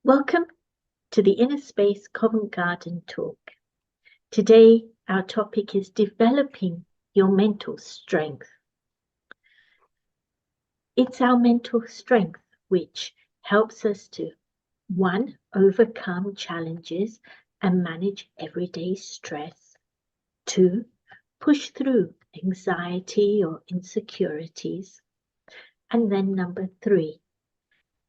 Welcome to the Inner Space Covent Garden talk. Today, our topic is developing your mental strength. It's our mental strength which helps us to, 1, overcome challenges and manage everyday stress. 2, push through anxiety or insecurities. And then number 3,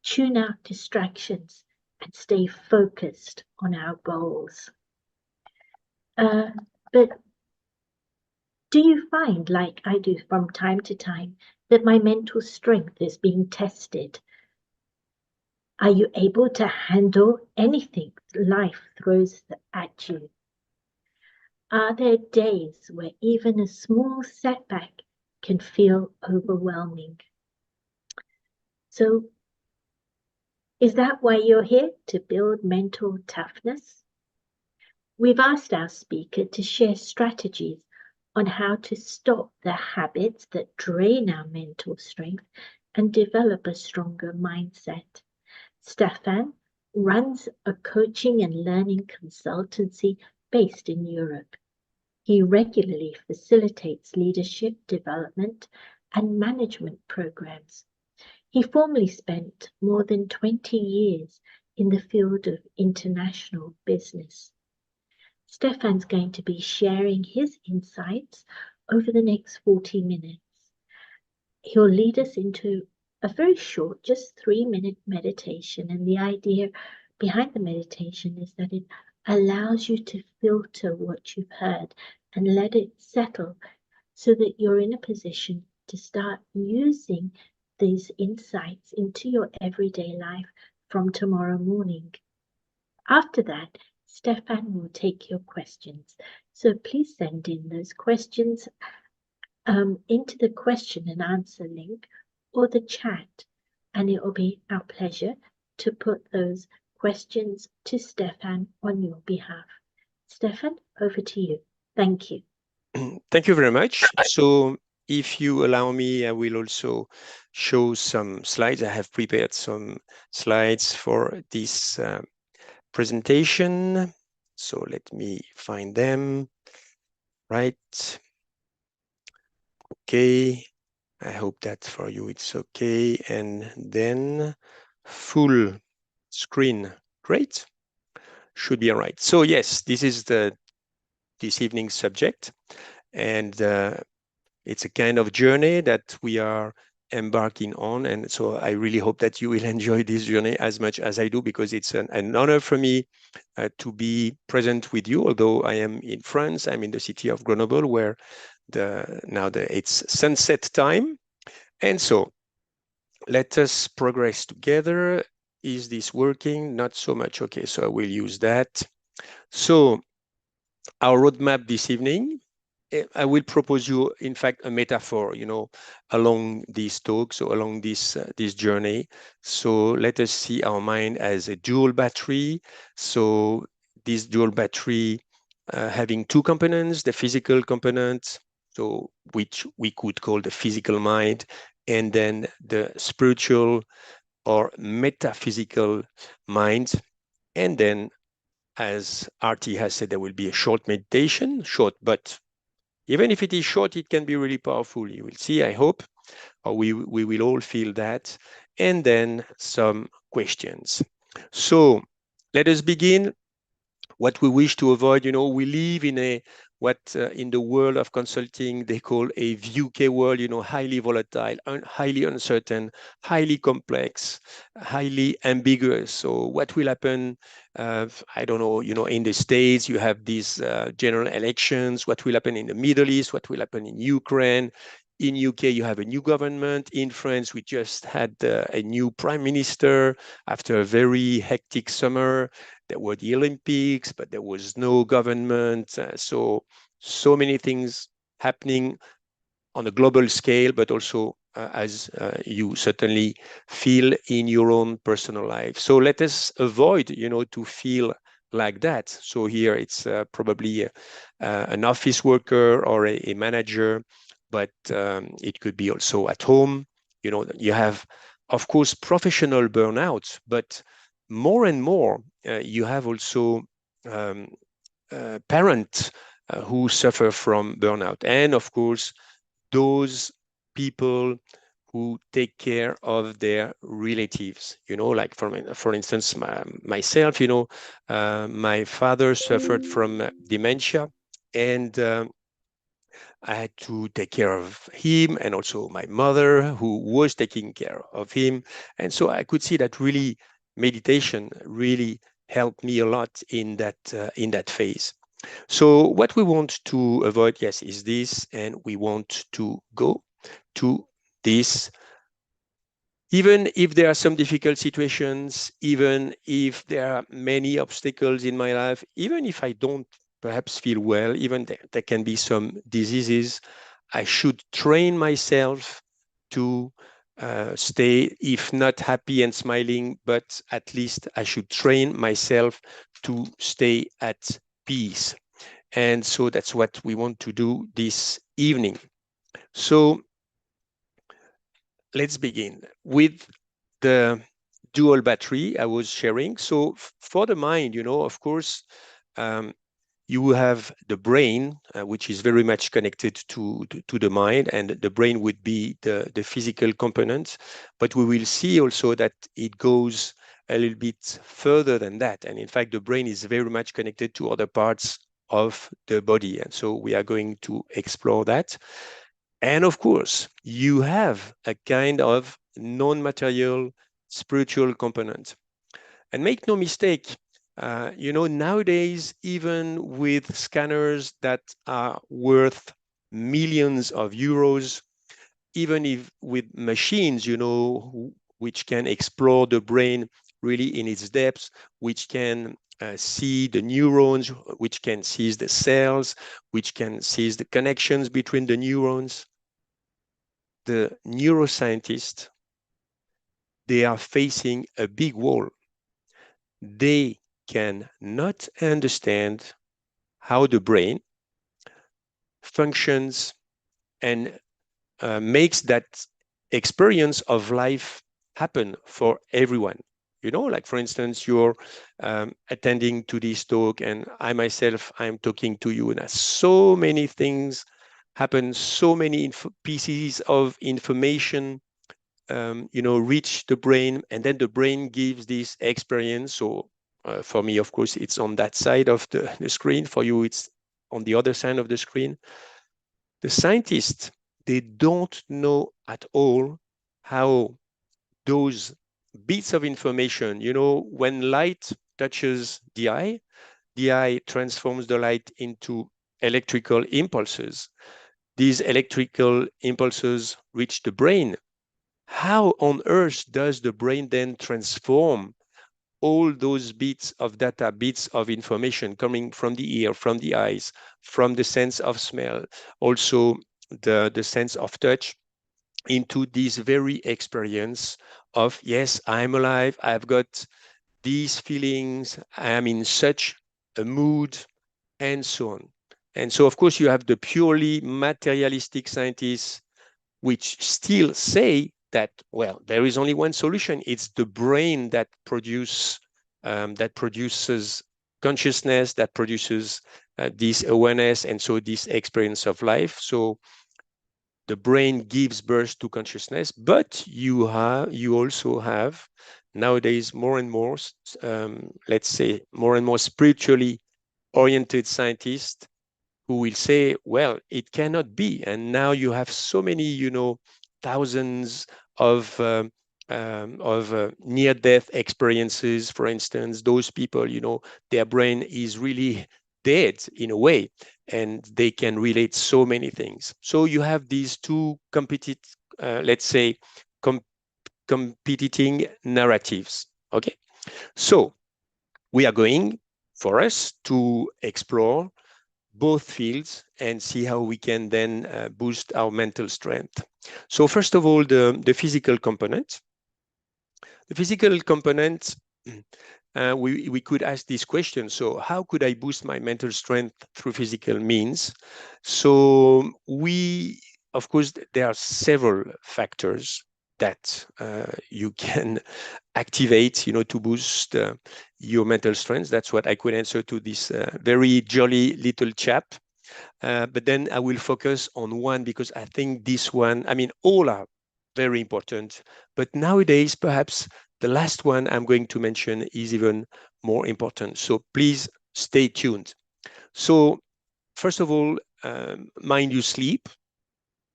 tune out distractions and stay focused on our goals. But do you find, like I do from time to time, that my mental strength is being tested? Are you able to handle anything life throws at you? Are there days where even a small setback can feel overwhelming? So, is that why you're here, to build mental toughness? We've asked our speaker to share strategies on how to stop the habits that drain our mental strength and develop a stronger mindset. Stephane runs a coaching and learning consultancy based in Europe. He regularly facilitates leadership development and management programs. He formerly spent more than 20 years in the field of international business. Stephane's going to be sharing his insights over the next 40 minutes. He'll lead us into a very short, just 3-minute meditation. And the idea behind the meditation is that it allows you to filter what you've heard and let it settle so that you're in a position to start using these insights into your everyday life from tomorrow morning. After that, Stephane will take your questions. So please send in those questions into the question and answer link or the chat, and it will be our pleasure to put those questions to Stephane on your behalf. Stephane, over to you. Thank you. Thank you very much. So if you allow me, I will also show some slides. I have prepared some slides for this presentation. So let me find them. Right. Okay. I hope that for you it's okay. And then full screen. Great. Should be all right. So yes, this is this evening's subject. And it's a kind of journey that we are embarking on. And so I really hope that you will enjoy this journey as much as I do, because it's an honor for me to be present with you. Although I am in France, I'm in the city of Grenoble, where it's sunset time. And so let us progress together. Is this working? Not so much. Okay, so I will use that. So our roadmap this evening, I will propose you, in fact, a metaphor, along this talk, so along this journey. So let us see our mind as a dual battery. So this dual battery having two components, the physical component, so which we could call the physical mind, and then the spiritual or metaphysical mind. And then, as Artie has said, there will be a short meditation, short, but even if it is short, it can be really powerful. You will see, I hope, or we will all feel that. And then some questions. So let us begin. What we wish to avoid, we live in what in the world of consulting they call a VUCA world, highly volatile, highly uncertain, highly complex, highly ambiguous. So what will happen? I don't know, in the States, you have these general elections. What will happen in the Middle East? What will happen in Ukraine? In UK, you have a new government. In France, we just had a new prime minister after a very hectic summer. There were the Olympics, but there was no government. So many things happening on a global scale, but also as you certainly feel in your own personal life. So let us avoid, to feel like that. So here it's probably an office worker or a manager, but it could be also at home. You have, of course, professional burnout, but more and more, you have also parents who suffer from burnout. And of course, those people who take care of their relatives, like for instance, myself, my father suffered from dementia, and I had to take care of him, and also my mother who was taking care of him. And so I could see that really meditation really helped me a lot in that phase. So what we want to avoid, yes, is this, and we want to go to this. Even if there are some difficult situations, even if there are many obstacles in my life, even if I don't perhaps feel well, even there can be some diseases, I should train myself to stay, if not happy and smiling, but at least I should train myself to stay at peace. And so that's what we want to do this evening. So let's begin with the dual battery I was sharing. So for the mind, of course, um, you have the brain, which is very much connected to the mind, and the brain would be the physical component. But we will see also that it goes a little bit further than that. And in fact, the brain is very much connected to other parts of the body. And so we are going to explore that. And of course, you have a kind of non-material spiritual component. And make no mistake, nowadays, even with scanners that are worth millions of euros, even if with machines, which can explore the brain really in its depths, which can see the neurons, which can see the cells, which can see the connections between the neurons, the neuroscientists, they are facing a big wall. They cannot understand how the brain functions and makes that experience of life happen for everyone. Like for instance, you're attending to this talk, and I myself, I'm talking to you, and so many things happen, so many pieces of information reach the brain, and then the brain gives this experience. So for me, of course, it's on that side of the screen. For you, it's on the other side of the screen. The scientists, they don't know at all how those bits of information, when light touches the eye transforms the light into electrical impulses. These electrical impulses reach the brain. How on earth does the brain then transform all those bits of data, bits of information coming from the ear, from the eyes, from the sense of smell, also the sense of touch, into this very experience of, yes, I'm alive, I've got these feelings, I am in such a mood, and so on. And so, of course, you have the purely materialistic scientists which still say that, well, there is only one solution. It's the brain that produces consciousness, that produces this awareness, and so this experience of life. So the brain gives birth to consciousness, but you also have nowadays more and more, let's say, more and more spiritually oriented scientists who will say, well, it cannot be. And now you have so many, thousands of near-death experiences, for instance. Those people, their brain is really dead in a way, and they can relate so many things. So you have these two let's say, competing narratives. Okay, so we are going for us to explore both fields and see how we can then boost our mental strength. So first of all, the physical component. The physical component, we could ask this question. So how could I boost my mental strength through physical means? So of course, there are several factors that you can activate, to boost your mental strength. That's what I could answer to this very jolly little chap. But then I will focus on one, because I think this one, I mean, all are very important. But nowadays, perhaps the last one I'm going to mention is even more important. So please stay tuned. So first of all, mind you sleep.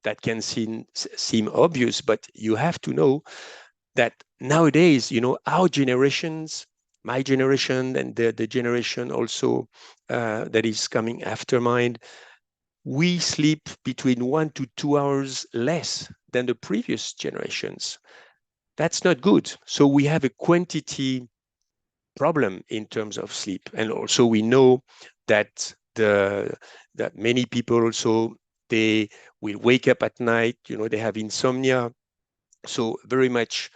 That can seem obvious, but you have to know that nowadays, our generations, my generation and the generation also that is coming after mine, we sleep between 1 to 2 hours less than the previous generations. That's not good. So we have a quantity problem in terms of sleep. And also we know that that many people also, they will wake up at night, they have insomnia. So very much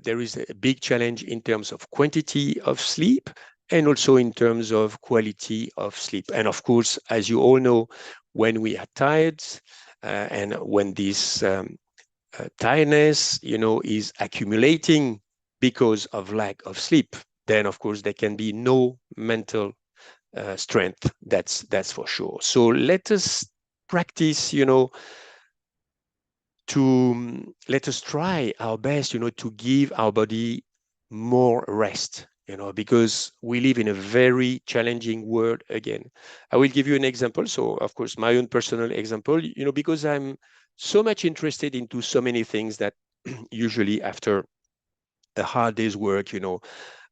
there is a big challenge in terms of quantity of sleep, and also in terms of quality of sleep. And of course, as you all know, when we are tired and when this tiredness, is accumulating because of lack of sleep, then of course there can be no mental strength. That's for sure. So let us practice, to let us try our best, to give our body more rest, because we live in a very challenging world again. I will give you an example. So, of course, my own personal example, because I'm so much interested into so many things that usually after a hard day's work,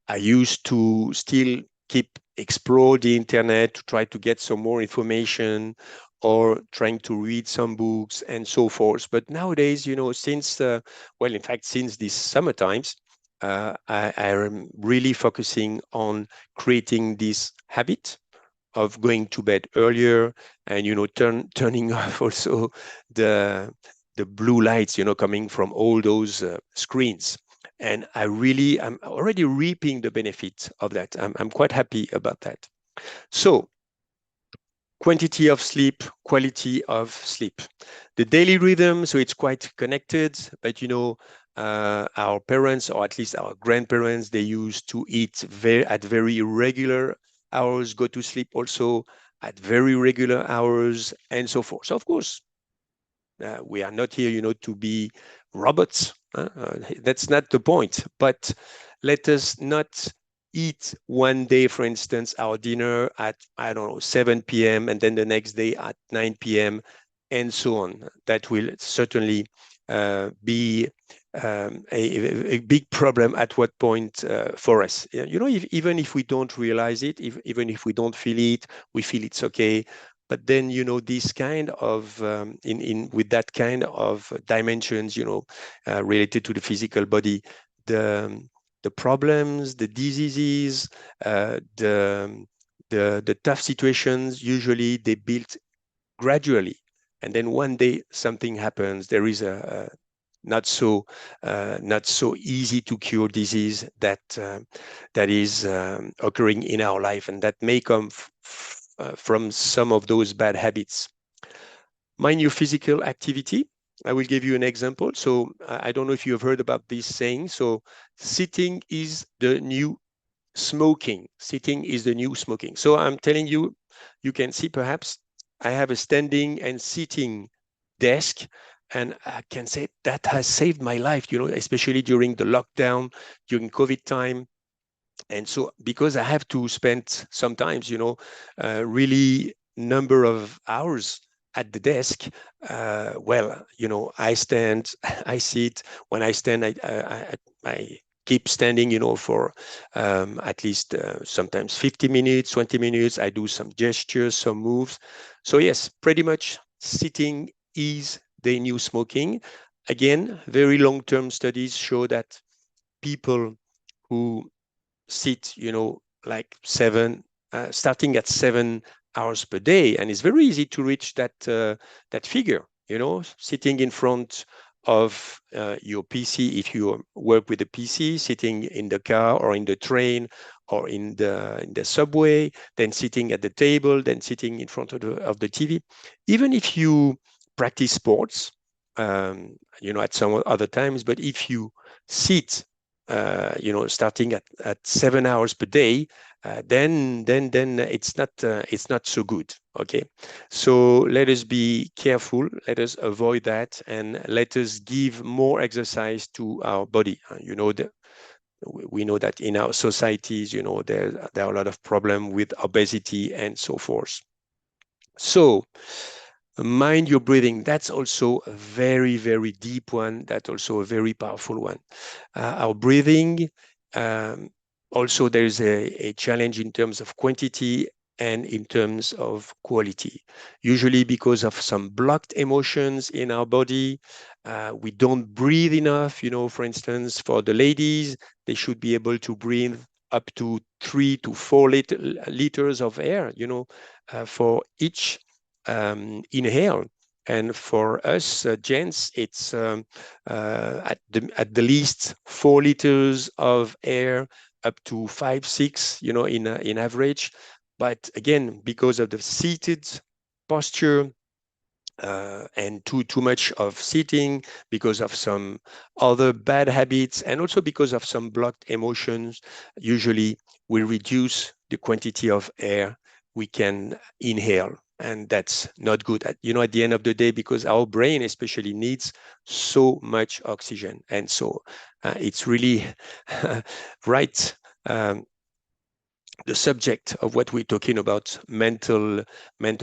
I used to still keep explore the internet to try to get some more information, or trying to read some books and so forth. But nowadays, since well, in fact, since these summer times, I am really focusing on creating this habit of going to bed earlier, and turning off also the blue lights coming from all those screens. And I'm already reaping the benefit of that. I'm quite happy about that. So quantity of sleep, quality of sleep, the daily rhythm. So it's quite connected, but our parents, or at least our grandparents, they used to eat at very regular hours, go to sleep also at very regular hours, and so forth. So of course, we are not here, to be robots. That's not the point. But let us not eat one day, for instance, our dinner at, I don't know, 7 p.m. and then the next day at 9 p.m. and so on. That will certainly be a big problem at what point for us. Even if we don't realize it, even if we don't feel it, we feel it's okay. But then, this kind of in with that kind of dimensions, related to the physical body, the problems, the diseases, the tough situations, usually they build gradually, and then one day something happens. There is a not so easy to cure disease that is occurring in our life, and that may come from some of those bad habits. Mind your physical activity. I will give you an example. So I don't know if you have heard about this saying. So sitting is the new smoking. Sitting is the new smoking. So I'm telling you, you can see perhaps I have a standing and sitting desk, and I can say that has saved my life, especially during the lockdown, during COVID time. And so because I have to spend sometimes, really number of hours at the desk, well, I stand, I sit. When I stand, I keep standing, for at least sometimes 50 minutes, 20 minutes. I do some gestures, some moves. So yes, pretty much sitting is the new smoking. Again, very long-term studies show that people who sit, like starting at 7 hours per day, and it's very easy to reach that figure. Sitting in front of your PC, if you work with a PC, sitting in the car or in the train or in the subway, then sitting at the table, then sitting in front of the TV. Even if you practice sports, at some other times, but if you sit starting at 7 hours per day, then it's not so good. Okay, so let us be careful. Let us avoid that, and let us give more exercise to our body. We know that in our societies, there are a lot of problems with obesity and so forth. So mind your breathing. That's also a very, very deep one. That's also a very powerful one. Our breathing, also there's a challenge in terms of quantity and in terms of quality. Usually because of some blocked emotions in our body, we don't breathe enough. For instance, for the ladies, they should be able to breathe up to 3 to 4 liters of air, for each inhale. And for us gents, it's at the least 4 liters of air, up to 5, 6, in average. But again, because of the seated posture, and too much of sitting, because of some other bad habits, and also because of some blocked emotions, usually we reduce the quantity of air we can inhale. And that's not good at the end of the day, because our brain especially needs so much oxygen. And so it's really right, the subject of what we're talking about, mental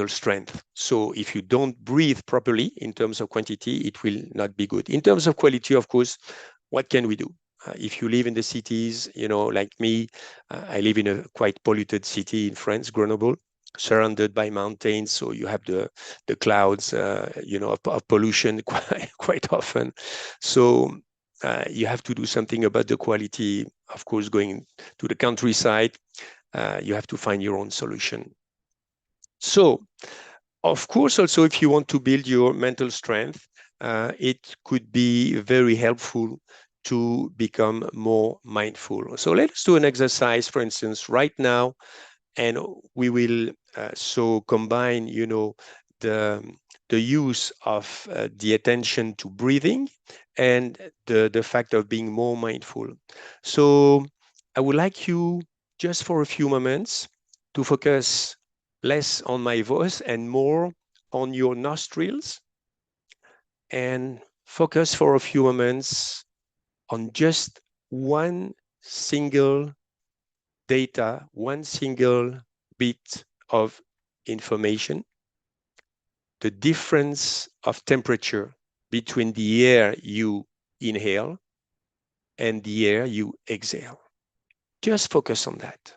strength. So if you don't breathe properly in terms of quantity, it will not be good. In terms of quality, of course, what can we do? If you live in the cities, like me, I live in a quite polluted city in France, Grenoble, surrounded by mountains. So you have the clouds, of pollution quite often. So you have to do something about the quality. Of course, going to the countryside, you have to find your own solution. So, of course, also, if you want to build your mental strength, it could be very helpful to become more mindful. So let's do an exercise, for instance, right now, and we will so combine, the use of the attention to breathing and the fact of being more mindful. So I would like you, just for a few moments, to focus less on my voice and more on your nostrils, and focus for a few moments on just one single data, one single bit of information, the difference of temperature between the air you inhale and the air you exhale. Just focus on that.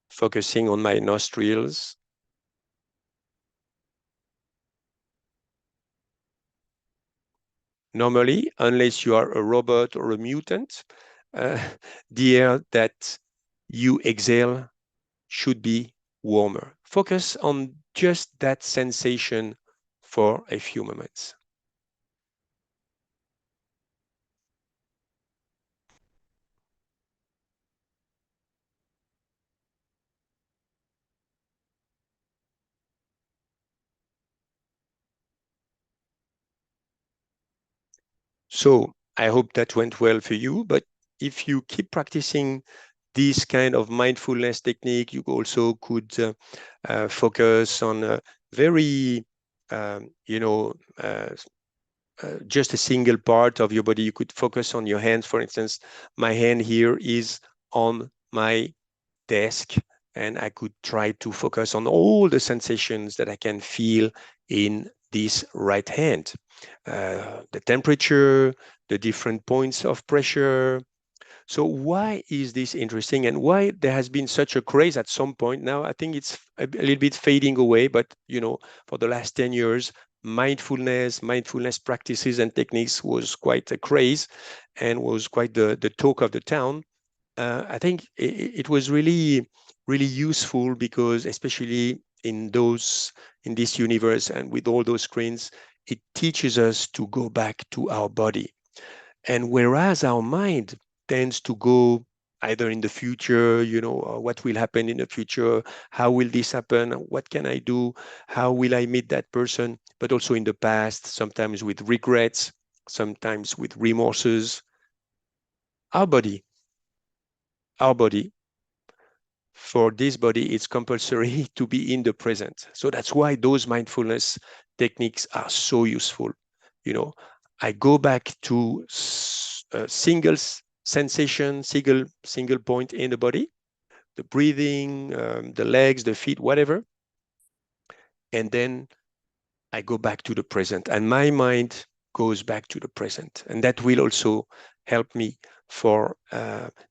Focusing on my nostrils. Normally, unless you are a robot or a mutant, the air that you exhale should be warmer. Focus on just that sensation for a few moments. So I hope that went well for you, but if you keep practicing this kind of mindfulness technique, you also could focus on a very, just a single part of your body. You could focus on your hands. For instance, my hand here is on my desk, and I could try to focus on all the sensations that I can feel in this right hand. The temperature, the different points of pressure. So why is this interesting, and why there has been such a craze at some point? Now I think it's a little bit fading away, but for the last 10 years, mindfulness practices and techniques was quite a craze and was quite the talk of the town. I think it was really, really useful, because especially in this universe and with all those screens, it teaches us to go back to our body. And whereas our mind tends to go either in the future, what will happen in the future, how will this happen, what can I do, how will I meet that person, but also in the past, sometimes with regrets, sometimes with remorses. Our body, our body, for this body, it's compulsory to be in the present. So that's why those mindfulness techniques are so useful. I go back to a single sensation, single point in the body, the breathing, the legs, the feet, whatever. And then I go back to the present, and my mind goes back to the present. And that will also help me for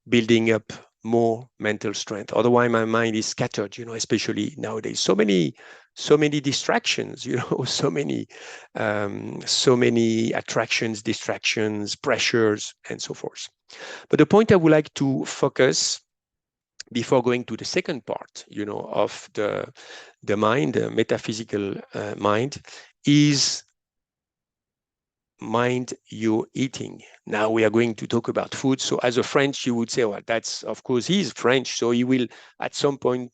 building up more mental strength. Otherwise, my mind is scattered, especially nowadays. So many distractions, so many attractions, distractions, pressures, and so forth. But the point I would like to focus before going to the second part, of the mind, the metaphysical mind, is mind you're eating. Now we are going to talk about food. So as a French, you would say, well, that's, of course, he's French, so he will at some point,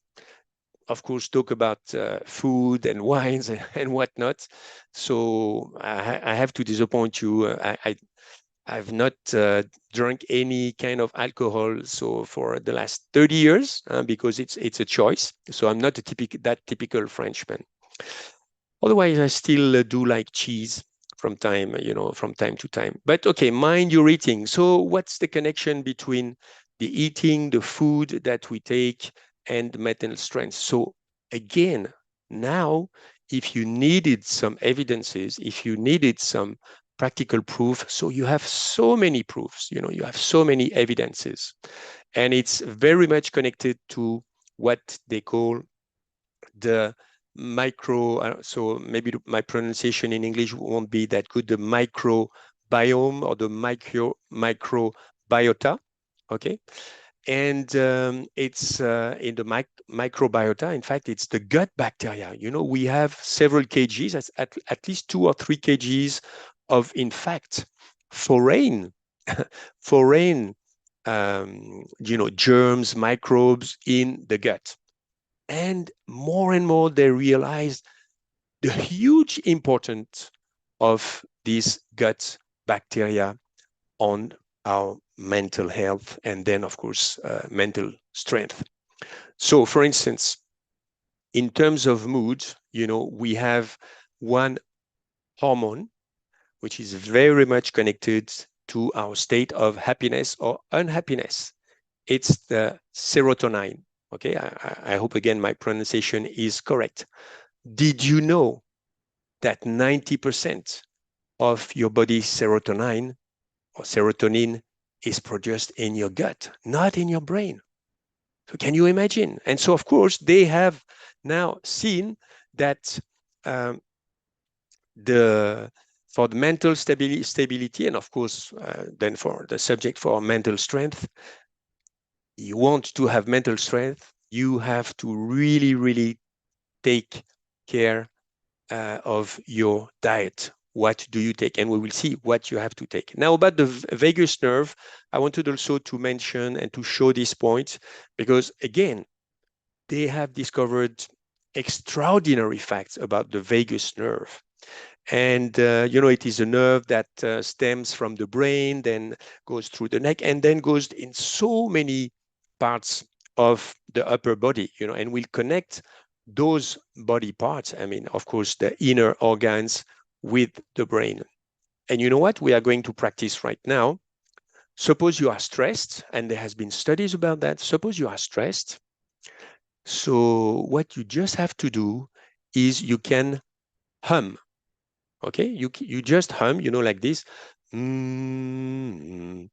of course, talk about food and wines and whatnot. So I have to disappoint you. I've not drunk any kind of alcohol so for the last 30 years because it's a choice. So I'm not that typical Frenchman. Otherwise, I still do like cheese from time to time. But okay, mind your eating. So what's the connection between the eating, the food that we take, and mental strength? So again, now, if you needed some evidences, if you needed some practical proof, so you have so many proofs, you have so many evidences, and it's very much connected to what they call the so maybe my pronunciation in English won't be that good, the microbiome or the microbiota, okay? And it's in the microbiota, in fact, it's the gut bacteria. We have several kgs, at least 2 or 3 kgs of, in fact, foreign, foreign, germs, microbes in the gut. And more they realize the huge importance of these gut bacteria on our mental health and then, of course, mental strength. So, for instance, in terms of mood, we have one hormone which is very much connected to our state of happiness or unhappiness. It's the serotonin. Okay, I hope again my pronunciation is correct. Did you know that 90% of your body's serotonin or serotonin is produced in your gut, not in your brain? So can you imagine? And so, of course, they have now seen that um, for the mental stability, and of course, then for the subject for mental strength, you want to have mental strength, you have to really, really take care of your diet. What do you take? And we will see what you have to take. Now, about the vagus nerve, I wanted also to mention and to show this point because, again, they have discovered extraordinary facts about the vagus nerve. And, it is a nerve that stems from the brain, then goes through the neck, and then goes in so many parts of the upper body, and will connect those body parts, I mean, of course, the inner organs with the brain. And you know what we are going to practice right now? Suppose you are stressed, and there has been studies about that. Suppose you are stressed. So what you just have to do is you can hum. Okay, you just hum, like this. Mm.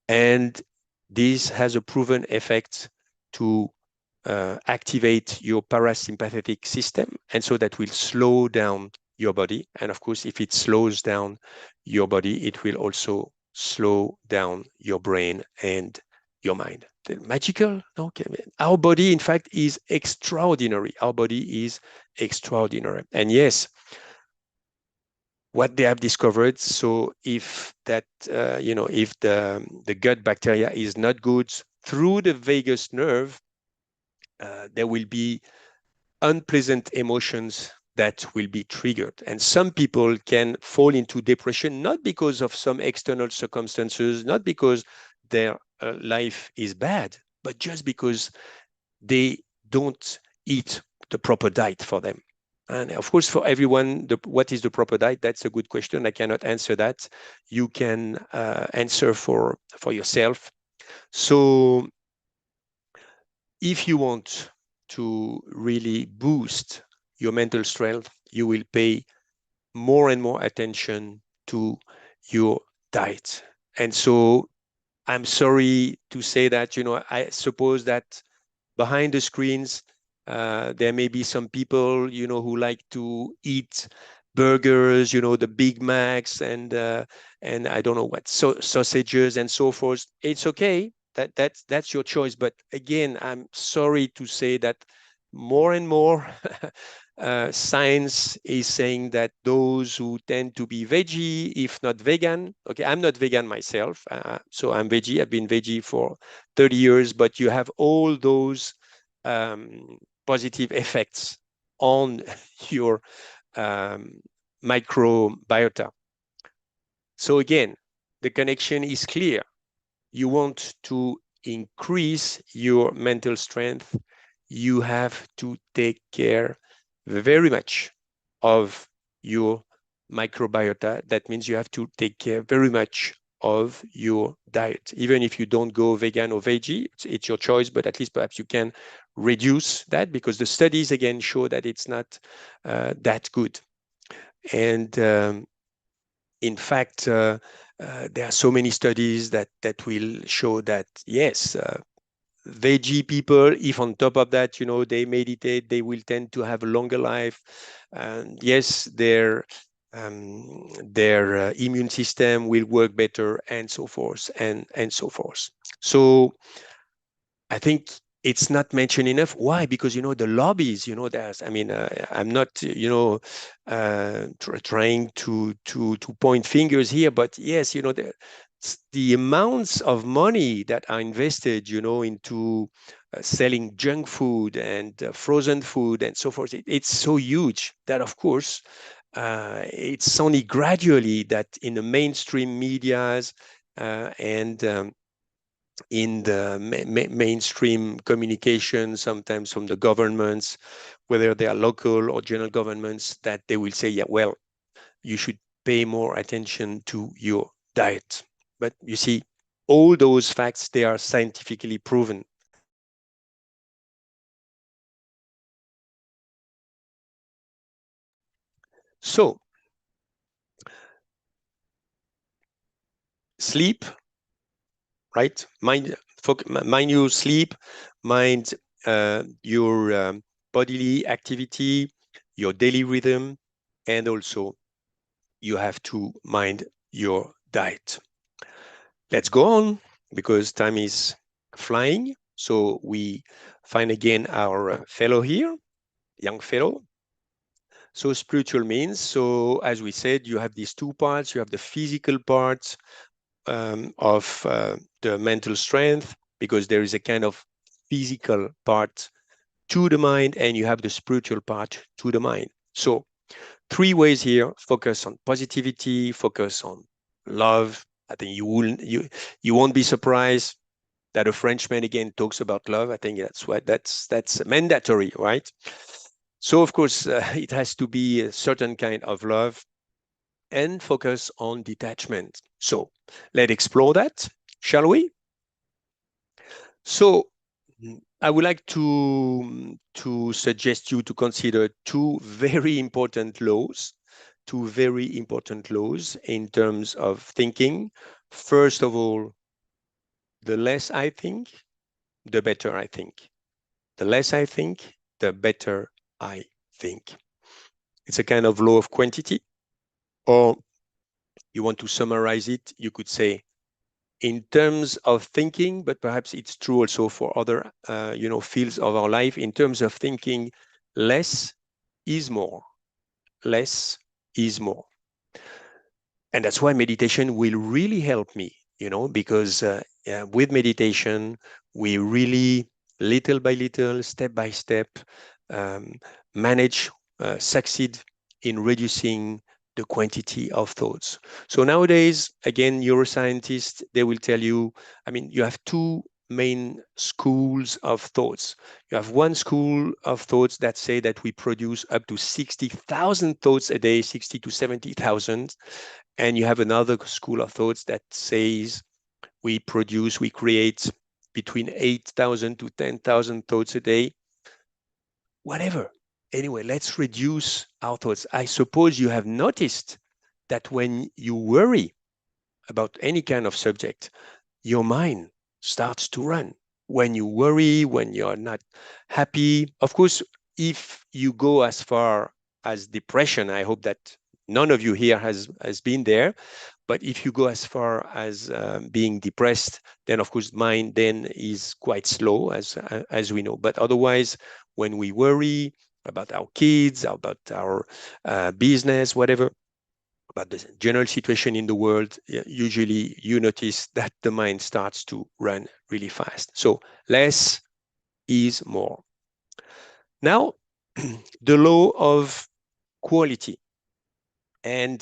And this has a proven effect to activate your parasympathetic system. And so that will slow down your body. And of course, if it slows down your body, it will also slow down your brain and your mind. Magical? Okay. Our body, in fact, is extraordinary. Our body is extraordinary. And yes, what they have discovered. So if that, if the gut bacteria is not good through the vagus nerve, there will be unpleasant emotions that will be triggered. And some people can fall into depression, not because of some external circumstances, not because their life is bad, but just because they don't eat the proper diet for them. And of course, for everyone, what is the proper diet? That's a good question. I cannot answer that. You can answer for yourself. So if you want to really boost your mental strength, you will pay more and more attention to your diet. And so I'm sorry to say that, I suppose that behind the screens, there may be some people, who like to eat burgers, the Big Macs and I don't know what, sausages and so forth. It's okay. That's your choice. But again, I'm sorry to say that more and more science is saying that those who tend to be veggie, if not vegan, okay, I'm not vegan myself, so I'm veggie. I've been veggie for 30 years, but you have all those positive effects on your microbiota. So again, the connection is clear. You want to increase your mental strength, you have to take care very much of your microbiota. That means you have to take care very much of your diet. Even if you don't go vegan or veggie, it's your choice, but at least perhaps you can reduce that, because the studies again show that it's not that good. And in fact, there are so many studies that will show that yes, veggie people, if on top of that, they meditate, they will tend to have a longer life. And yes, their immune system will work better, and so forth, and so forth. So I think it's not mentioned enough. Why? Because the lobbies. There's. I mean, I'm not trying to point fingers here, but yes, the amounts of money that are invested, into selling junk food and frozen food and so forth. It's so huge that, of course, it's only gradually that in the mainstream medias and in the mainstream communication, sometimes from the governments, whether they are local or general governments, that they will say, yeah, well, you should pay more attention to your diet. But you see, all those facts, they are scientifically proven. So, sleep, right? Mind your sleep, mind your bodily activity, your daily rhythm, and also you have to mind your diet. Let's go on, because time is flying. So we find again our fellow here, young fellow. So spiritual means, so as we said, you have these two parts. You have the physical part of the mental strength, because there is a kind of physical part to the mind, and you have the spiritual part to the mind. So 3 ways here: focus on positivity, focus on love. I think you won't be surprised that a Frenchman again talks about love. I think that's mandatory, right? So of course it has to be a certain kind of love, and focus on detachment. So let's explore that, shall we? So I would like to suggest you to consider two very important laws in terms of thinking. First of all, the less I think, the better I think. The less I think, the better I think. It's a kind of law of quantity, or you want to summarize it, you could say, in terms of thinking, but perhaps it's true also for other, fields of our life. In terms of thinking, less is more. Less is more. And that's why meditation will really help me, because with meditation, we really, little by little, step by step, um, manage, succeed in reducing the quantity of thoughts. So nowadays, again, neuroscientists, they will tell you, I mean, you have two main schools of thoughts. You have one school of thoughts that say that we produce up to 60,000 thoughts a day, 60 to 70,000. And you have another school of thoughts that says we create between 8,000 to 10,000 thoughts a day, whatever. Anyway, let's reduce our thoughts. I suppose you have noticed that when you worry about any kind of subject, your mind starts to run. When you worry, when you're not happy, of course, if you go as far as depression, I hope that none of you here has been there. But if you go as far as being depressed, then of course mind then is quite slow, as we know. But otherwise, when we worry about our kids, about our business, whatever, about the general situation in the world, usually you notice that the mind starts to run really fast. So less is more. Now, the law of quality. And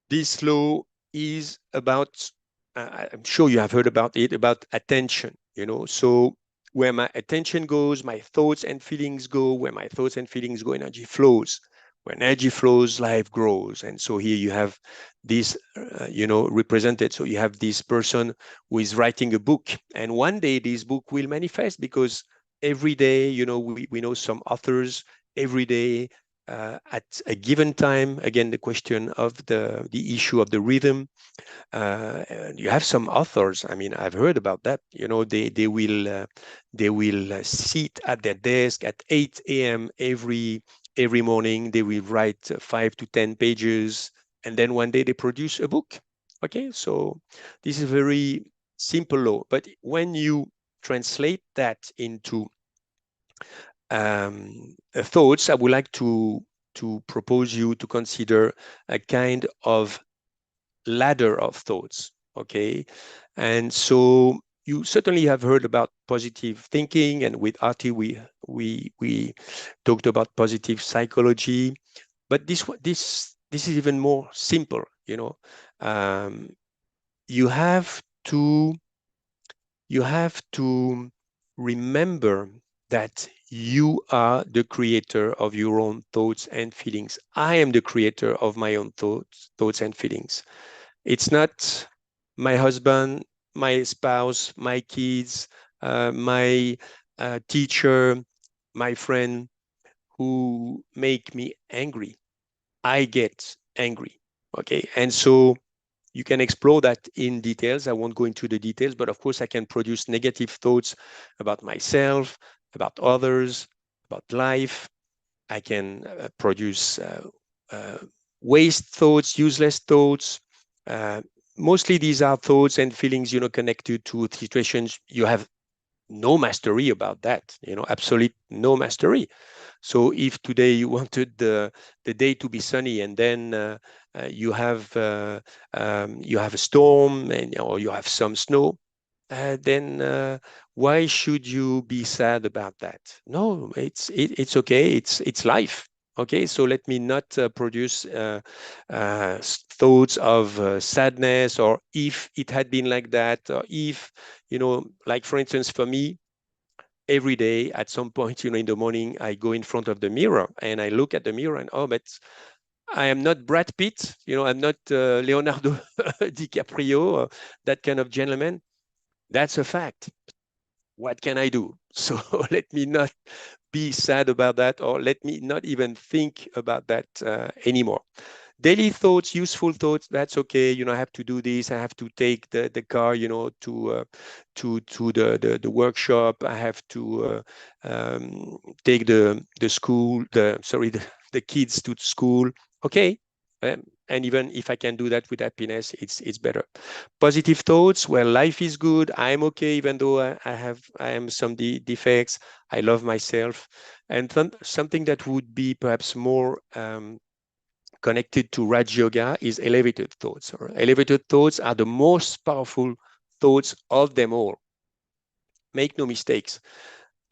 this law is about, I'm sure you have heard about it, about attention, So where my attention goes, my thoughts and feelings go. Where my thoughts and feelings go, energy flows. Where energy flows, life grows. And so here you have this, represented. So you have this person who is writing a book. And one day this book will manifest because every day, we know some authors every day at a given time. Again, the question of the issue of the rhythm. You have some authors. I mean, I've heard about that. They will sit at their desk at 8 a.m. every morning. They will write 5 to 10 pages, and then one day they produce a book. Okay, so this is a very simple law. But when you translate that into thoughts, I would like to propose you to consider a kind of ladder of thoughts. Okay, and so you certainly have heard about positive thinking, and with Arti we talked about positive psychology, but this is even more simple. Um, you have to you have to remember that you are the creator of your own thoughts and feelings. I am the creator of my own thoughts and feelings. It's not my husband, my spouse, my kids, my teacher, my friend who make me angry. I get angry. Okay. And so you can explore that in details. I won't go into the details, but of course I can produce negative thoughts about myself, about others, about life. I can produce uh, waste thoughts, useless thoughts. Uh, Mostly these are thoughts and feelings, connected to situations you have no mastery about that, absolute no mastery. So if today you wanted the day to be sunny and then you have a storm and or you have some snow, then why should you be sad about that? No, it's okay. It's life. Okay, so let me not produce thoughts of sadness, or if it had been like that, or if, like for instance, for me, every day at some point, in the morning, I go in front of the mirror and I look at the mirror and, oh, but I am not Brad Pitt, I'm not Leonardo DiCaprio, that kind of gentleman. That's a fact. What can I do? So let me not be sad about that, or let me not even think about that anymore. Daily thoughts, useful thoughts, that's okay. I have to do this. I have to take the car, to the workshop. I have to take the school, the kids to school. Okay. And even if I can do that with happiness, it's better. Positive thoughts, well, life is good. I'm okay, even though I am some defects. I love myself. And something that would be perhaps more connected to Raj Yoga is elevated thoughts. Or elevated thoughts are the most powerful thoughts of them all. Make no mistakes.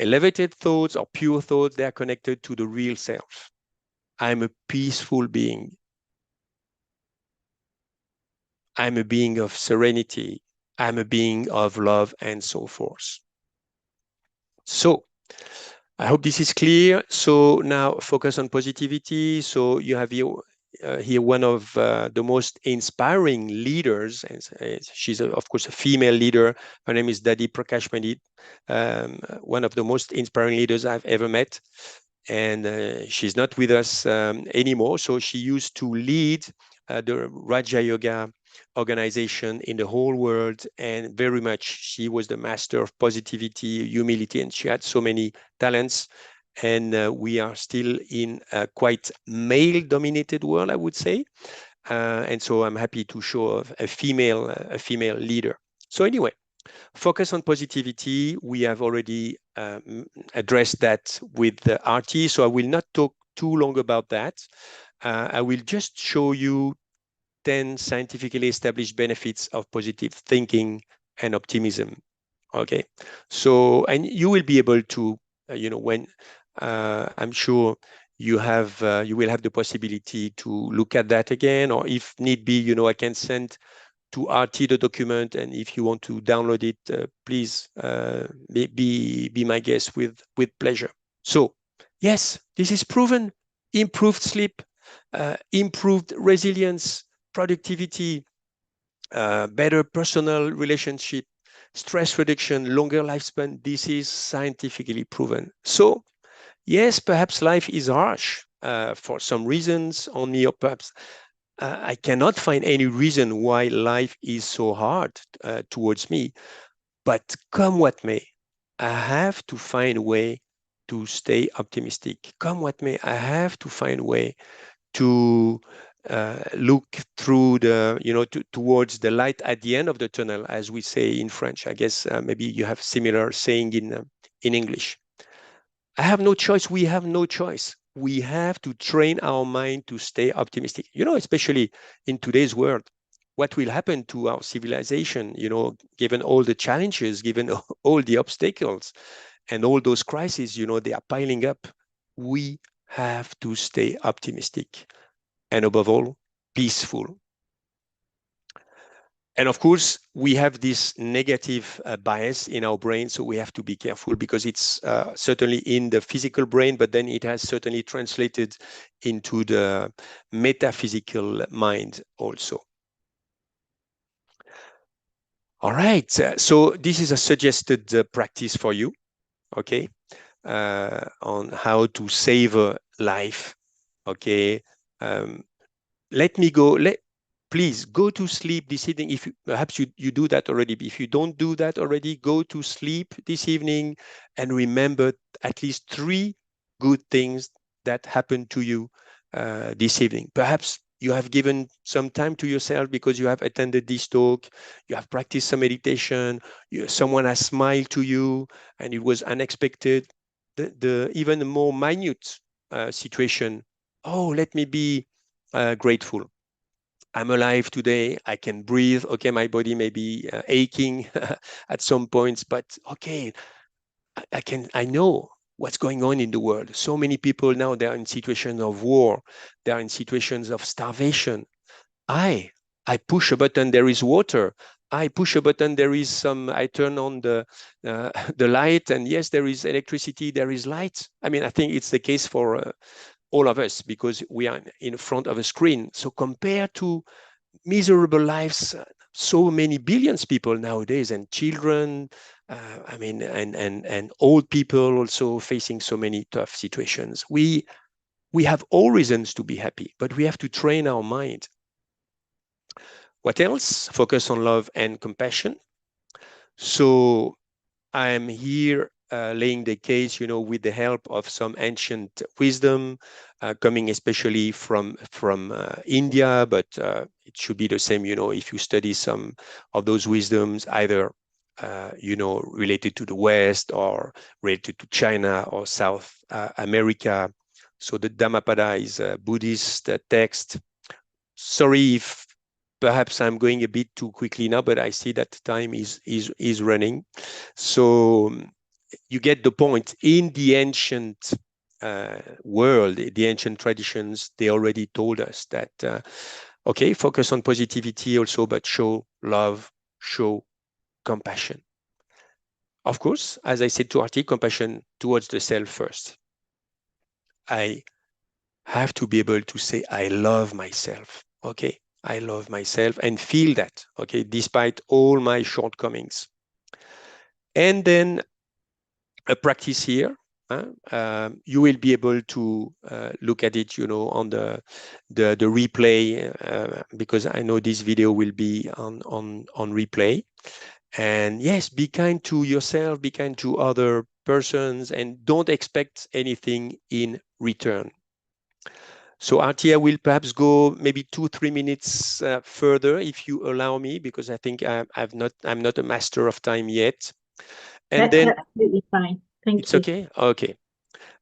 Elevated thoughts or pure thoughts, they are connected to the real self. I'm a peaceful being. I'm a being of serenity. I'm a being of love and so forth. So I hope this is clear. So now focus on positivity. So you have here one of the most inspiring leaders, and she's of course a female leader. Her name is Dadi Prakash Pandit, one of the most inspiring leaders I've ever met. And she's not with us anymore. So she used to lead the Raja Yoga organization in the whole world, and very much she was the master of positivity, humility, and she had so many talents. And we are still in a quite male-dominated world, I would say. And so I'm happy to show a female leader. So anyway, focus on positivity. We have already addressed that with the RT, so I will not talk too long about that. I will just show you 10 scientifically established benefits of positive thinking and optimism. Okay, so, and you will be able to, when I'm sure you will have the possibility to look at that again, or if need be, I can send to RT the document, and if you want to download it, please be my guest with pleasure. So yes, this is proven. Improved sleep, improved resilience, productivity, better personal relationship, stress reduction, longer lifespan. This is scientifically proven. So yes, perhaps life is harsh for some reasons on me, or perhaps I cannot find any reason why life is so hard towards me. But come what may, I have to find a way to stay optimistic. Come what may, I have to find a way to look through the, towards the light at the end of the tunnel, as we say in French. I guess maybe you have similar saying in English. I have no choice. We have no choice. We have to train our mind to stay optimistic. Especially in today's world, what will happen to our civilization, given all the challenges, given all the obstacles and all those crises, they are piling up. We have to stay optimistic and above all, peaceful. And of course, we have this negative bias in our brain, so we have to be careful because it's certainly in the physical brain, but then it has certainly translated into the metaphysical mind also. All right, so this is a suggested practice for you, okay, on how to savor life, okay. Please go to sleep this evening. If perhaps you do that already, but if you don't do that already, go to sleep this evening and remember at least 3 good things that happened to you this evening. Perhaps you have given some time to yourself because you have attended this talk, you have practiced some meditation, someone has smiled to you and it was unexpected. The even the more minute situation, oh, let me be grateful. I'm alive today. I can breathe. Okay, my body may be aching at some points, but okay, I know what's going on in the world. So many people now, they're in situations of war. They're in situations of starvation. I push a button, there is water. I push a button, there is I turn on the the light, and yes, there is electricity, there is light. I mean, I think it's the case for all of us because we are in front of a screen. So compared to miserable lives, so many billions of people nowadays, and children, I mean, and old people also facing so many tough situations. We have all reasons to be happy, but we have to train our mind. What else? Focus on love and compassion. So I'm here laying the case, with the help of some ancient wisdom, coming especially from India, but it should be the same, if you study some of those wisdoms, either related to the West or related to China or South America. So the Dhammapada is a Buddhist text. Sorry if perhaps I'm going a bit too quickly now, but I see that time is running. So you get the point. In the ancient world, the ancient traditions, they already told us that, okay, focus on positivity also, but show love, show compassion. Of course, as I said to Artie, compassion towards the self first. I have to be able to say, I love myself. Okay, I love myself and feel that, okay, despite all my shortcomings. And then a practice here. You will be able to look at it, on the replay, because I know this video will be on replay. And yes, be kind to yourself, be kind to other persons, and don't expect anything in return. So Artia will perhaps go maybe 2-3 minutes further, if you allow me, because I think I'm not a master of time yet. And That's then absolutely fine. Thank it's you. okay. Okay.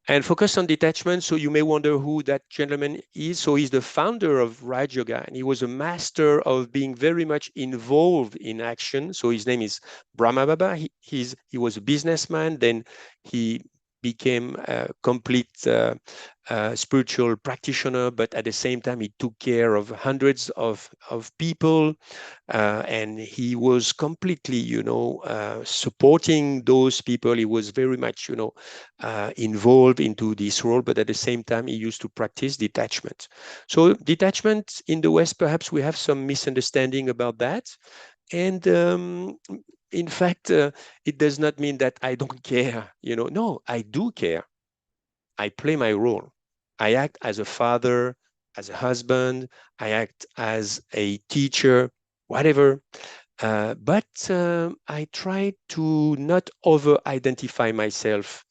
And focus on detachment. So you may wonder who that gentleman is. So he's the founder of Raj Yoga, and he was a master of being very much involved in action. So his name is Brahma Baba. He was a businessman. Then he became a complete spiritual practitioner, but at the same time, he took care of hundreds of people. And he was completely, supporting those people. He was very much, involved into this role, but at the same time, he used to practice detachment. So detachment in the West, perhaps we have some misunderstanding about that. And in fact, it does not mean that I don't care. No, I do care. I play my role. I act as a father, as a husband. I act as a teacher, whatever. But I try to not over-identify myself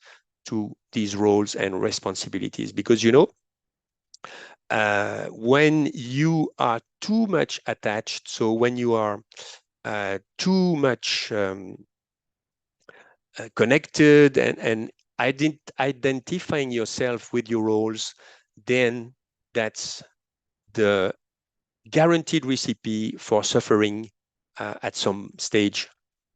to these roles and responsibilities, because when you are too much attached, so when you are too much connected and identifying yourself with your roles, then that's the guaranteed recipe for suffering at some stage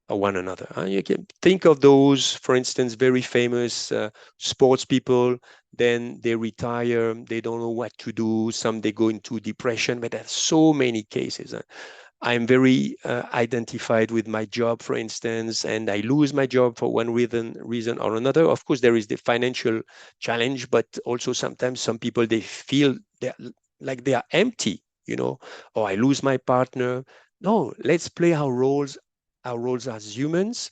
or one another. You can think of those, for instance, very famous sports people. Then they retire, they don't know what to do. Some they go into depression, but there's so many cases. I'm very identified with my job, for instance, and I lose my job for one reason or another. Of course, there is the financial challenge, but also sometimes some people, they feel like they are empty, or I lose my partner. No, let's play our roles as humans,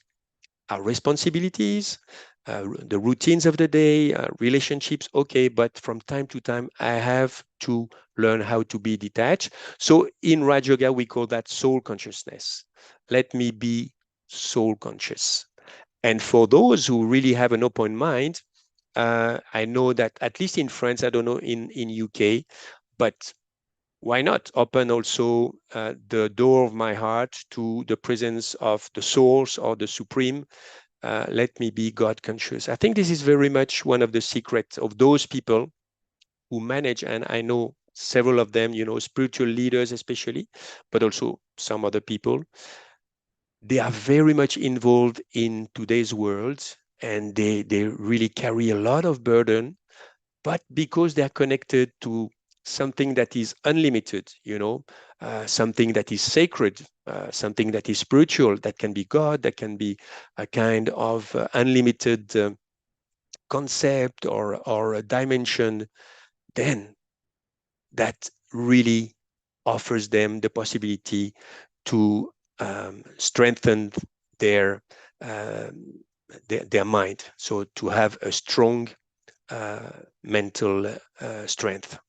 our responsibilities, the routines of the day, relationships, okay, but from time to time, I have to learn how to be detached. So in Raj Yoga, we call that soul consciousness. Let me be soul conscious. And for those who really have an open mind, I know that at least in France, I don't know in UK, but why not open also the door of my heart to the presence of the source or the supreme? Let me be God conscious. I think this is very much one of the secrets of those people who manage, and I know several of them, spiritual leaders especially, but also some other people. They are very much involved in today's world, and they really carry a lot of burden, but because they're connected to something that is unlimited, something that is sacred, something that is spiritual, that can be God, that can be a kind of unlimited concept or a dimension, then that really offers them the possibility to strengthen their, their mind. So to have a strong mental strength.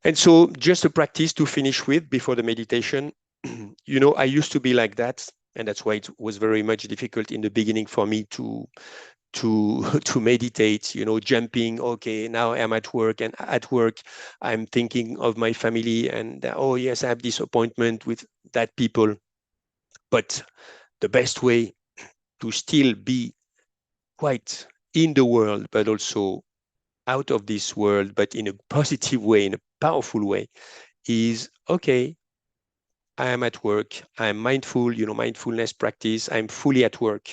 And so just a practice to finish with before the meditation. I used to be like that, and that's why it was very much difficult in the beginning for me to to meditate, jumping. Okay, now I'm at work, and at work I'm thinking of my family, and oh yes, I have this appointment with that people. But the best way to still be quite in the world, but also out of this world, but in a positive way, in a powerful way, is okay, I am at work, I'm mindful, mindfulness practice, I'm fully at work.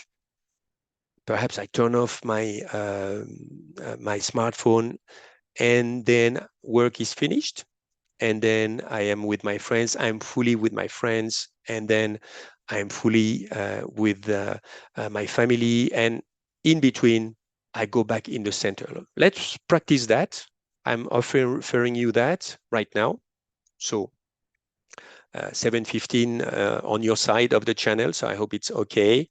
Perhaps I turn off my my smartphone, and then work is finished, and then I am with my friends, I'm fully with my friends, and then I'm fully with my family, and in between I go back in the center. Let's practice that. I'm offering you that right now. So 7:15 on your side of the channel, so I hope it's okay.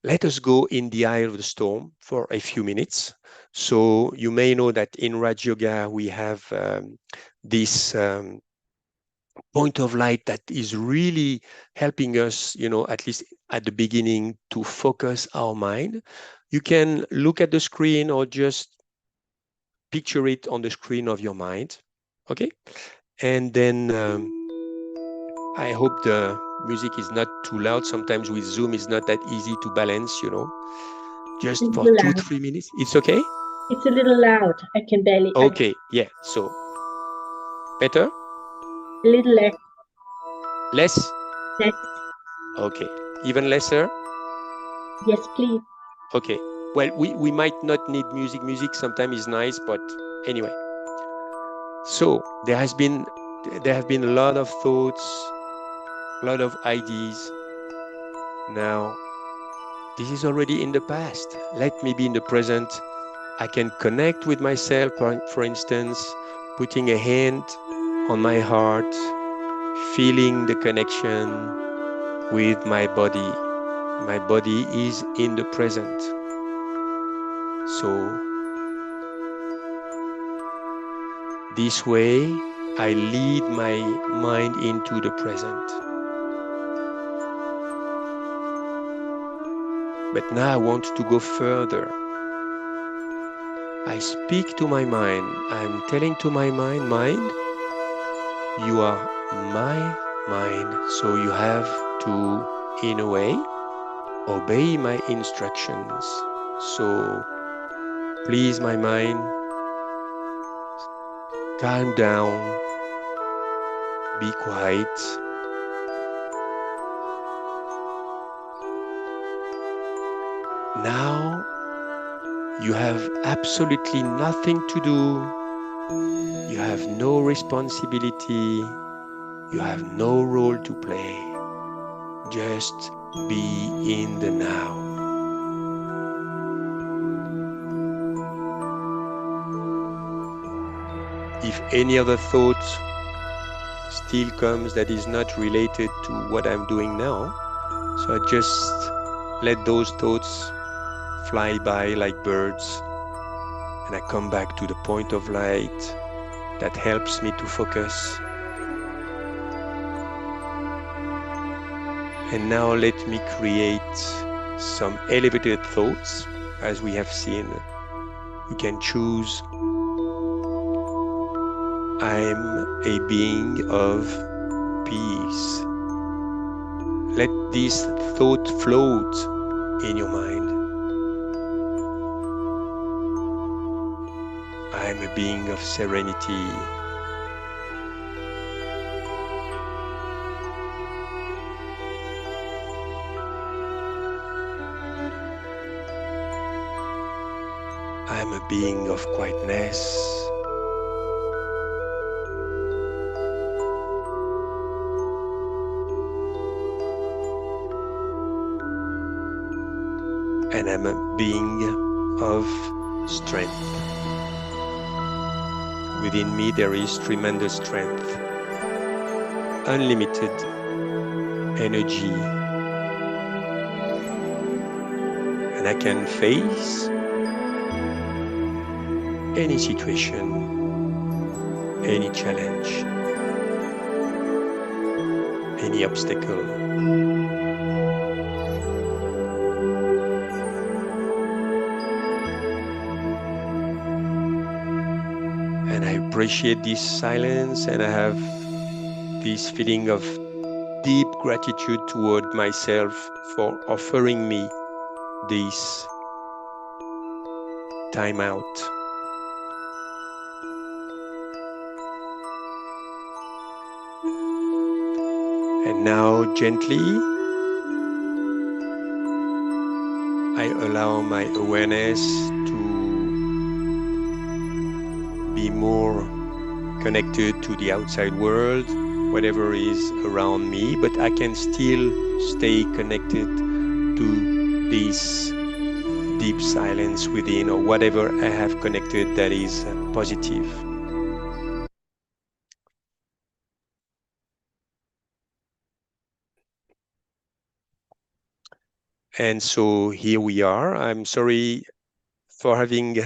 Let us go in the eye of the storm for a few minutes. So you may know that in Raj Yoga we have this point of light that is really helping us, at least at the beginning, to focus our mind. You can look at the screen or just picture it on the screen of your mind. Okay. And then I hope the music is not too loud. Sometimes with Zoom, it's not that easy to balance, It's a just for little two, loud. 3 minutes. It's okay? It's a little loud. I can barely. Okay. Yeah. So better? A little less. Less? Less. Okay. Even lesser? Yes, please. Okay. Well, we might not need music. Music sometimes is nice, but anyway. So there have been a lot of thoughts, a lot of ideas. Now, this is already in the past. Let me be in the present. I can connect with myself, for instance, putting a hand on my heart, feeling the connection with my body. My body is in the present. So this way, I lead my mind into the present. But now I want to go further. I speak to my mind. I'm telling to my mind, you are my mind, so you have to, in a way, obey my instructions. So please, my mind, calm down, be quiet. Now you have absolutely nothing to do. You have no responsibility. You have no role to play. Just be in the now. If any other thought still comes that is not related to what I'm doing now, so I just let those thoughts fly by like birds, and I come back to the point of light that helps me to focus. And now let me create some elevated thoughts. As we have seen, you can choose. I'm a being of peace. Let this thought float in your mind. I'm a being of serenity. I'm a being of quietness. And I'm a being of strength. Within me there is tremendous strength, unlimited energy. And I can face any situation, any challenge, any obstacle. And I appreciate this silence, and I have this feeling of deep gratitude toward myself for offering me this time out. And now gently, I allow my awareness to be more connected to the outside world, whatever is around me, but I can still stay connected to this deep silence within, or whatever I have connected that is positive. And so here we are. I'm sorry for having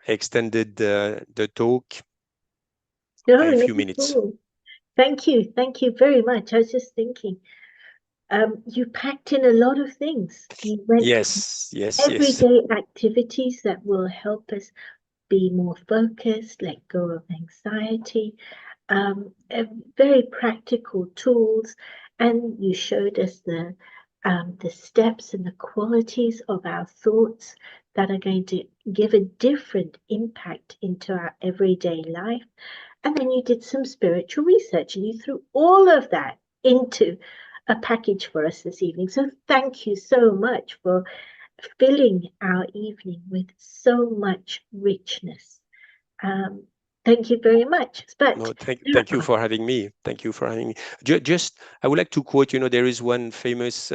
extended the talk No, by a not few at minutes. all. Thank you very much. I was just thinking, you packed in a lot of things. You went from Yes, yes, yes. everyday activities that will help us be more focused, let go of anxiety, very practical tools, and you showed us the steps and the qualities of our thoughts that are going to give a different impact into our everyday life. And then you did some spiritual research and you threw all of that into a package for us this evening. So thank you so much for filling our evening with so much richness. Um, thank you very much. But No, thank you for having me. Thank you for having me. Just, I would like to quote, there is one famous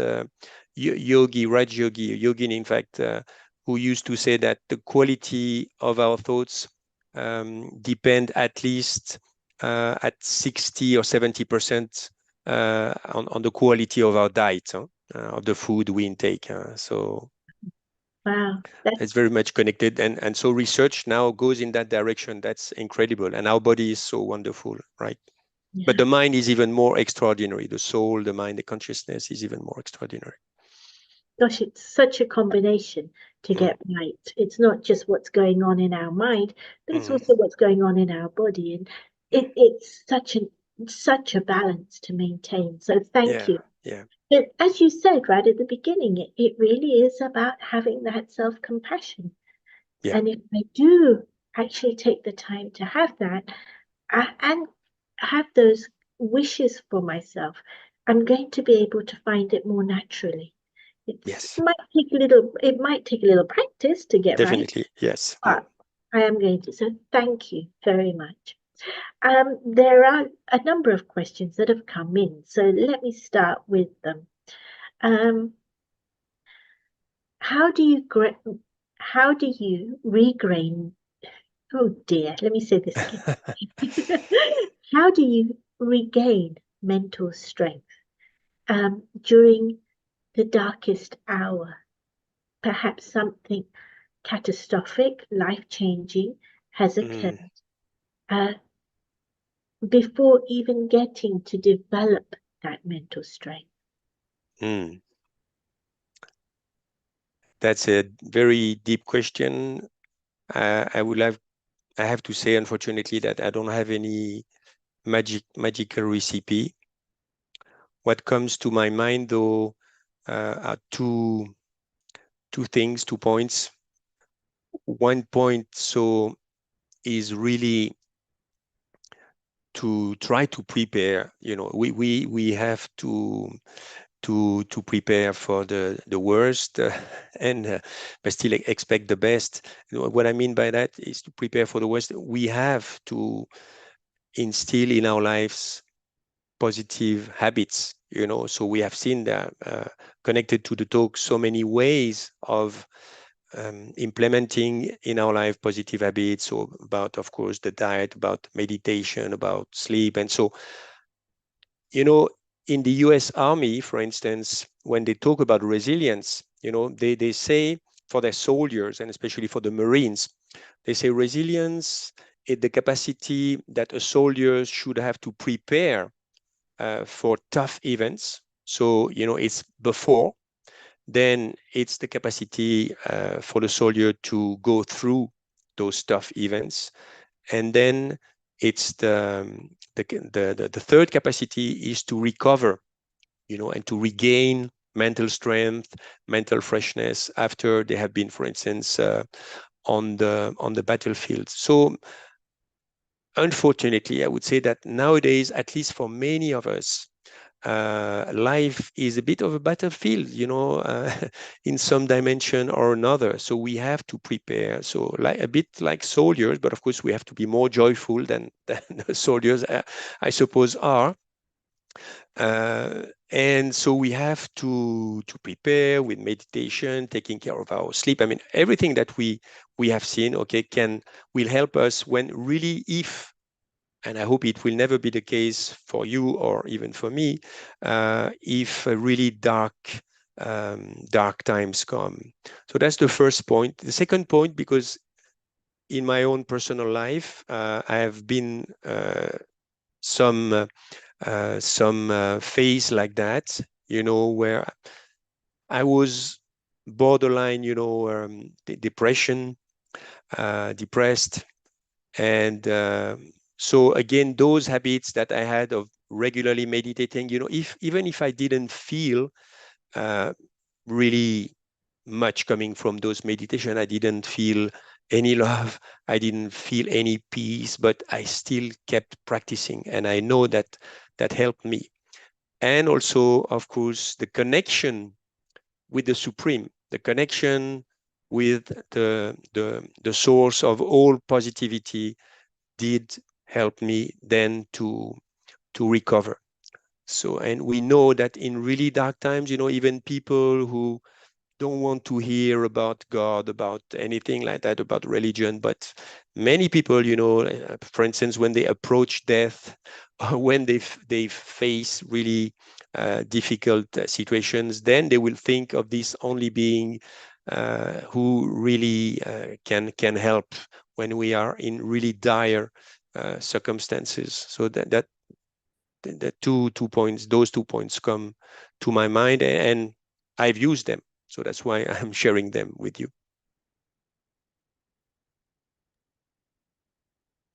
yogi, Raj Yogi, yogin, in fact, who used to say that the quality of our thoughts depend at least at 60 or 70% on the quality of our diet, of the food we intake. So wow, it's very much connected. And so research now goes in that direction. That's incredible. And our body is so wonderful, right? But yeah. the mind is even more extraordinary. The soul, the mind, the consciousness is even more extraordinary. Gosh, it's such a combination to Mm. get right. It's not just what's going on in our mind, but it's Mm. also what's going on in our body. And it's such a balance to maintain. So thank Yeah, you. yeah, But as you said right at the beginning, it really is about having that self-compassion. yeah. And if I do actually take the time to have that and have those wishes for myself, I'm going to be able to find it more naturally. Yes, It might take a little practice to get right, definitely. Yes. Mm. but I am going to. So thank you very much. There are a number of questions that have come in, so let me start with them. Um, how do you how do you regain? Oh dear, let me say this again. How do you regain mental strength during the darkest hour? Perhaps something catastrophic, life-changing has Mm. occurred uh, before even getting to develop that mental strength. Mm. That's a very deep question. I have to say, unfortunately, that I don't have any magical recipe. What comes to my mind, though, are two things, 2 points. One point, so, is really to try to prepare. We have to prepare for the worst, and but still expect the best. What I mean by that is to prepare for the worst. We have to instill in our lives positive habits. So we have seen that, connected to the talk, so many ways of implementing in our life positive habits. So about, of course, the diet, about meditation, about sleep. And so, in the US Army, for instance, when they talk about resilience, they say, for their soldiers, and especially for the Marines, they say resilience is the capacity that a soldier should have to prepare for tough events. So, it's before. Then it's the capacity for the soldier to go through those tough events. And then it's the third capacity is to recover, and to regain mental strength, mental freshness after they have been, for instance, on the battlefield. So unfortunately, I would say that nowadays, at least for many of us, life is a bit of a battlefield, in some dimension or another. So we have to prepare. So like a bit like soldiers, but of course we have to be more joyful than the soldiers, I suppose, are. And so we have to prepare with meditation, taking care of our sleep. I mean, everything that we have seen, okay, will help us when really, if, and I hope it will never be the case for you or even for me, if really dark times come. So that's the first point. The second point, because in my own personal life, I have been some phase like that, where I was borderline, depression, depressed. And so again, those habits that I had of regularly meditating, even if I didn't feel uh, really much coming from those meditation, I didn't feel any love, I didn't feel any peace, but I still kept practicing. And I know that that helped me. And also, of course, the connection with the Supreme, the connection with the source of all positivity did help me then to recover. So, and we know that in really dark times, even people who don't want to hear about God, about anything like that, about religion, but many people, for instance, when they approach death, or when they face really difficult situations, then they will think of this only being who really can help when we are in really dire circumstances. So that two points, those 2 points come to my mind, and I've used them. So that's why I'm sharing them with you.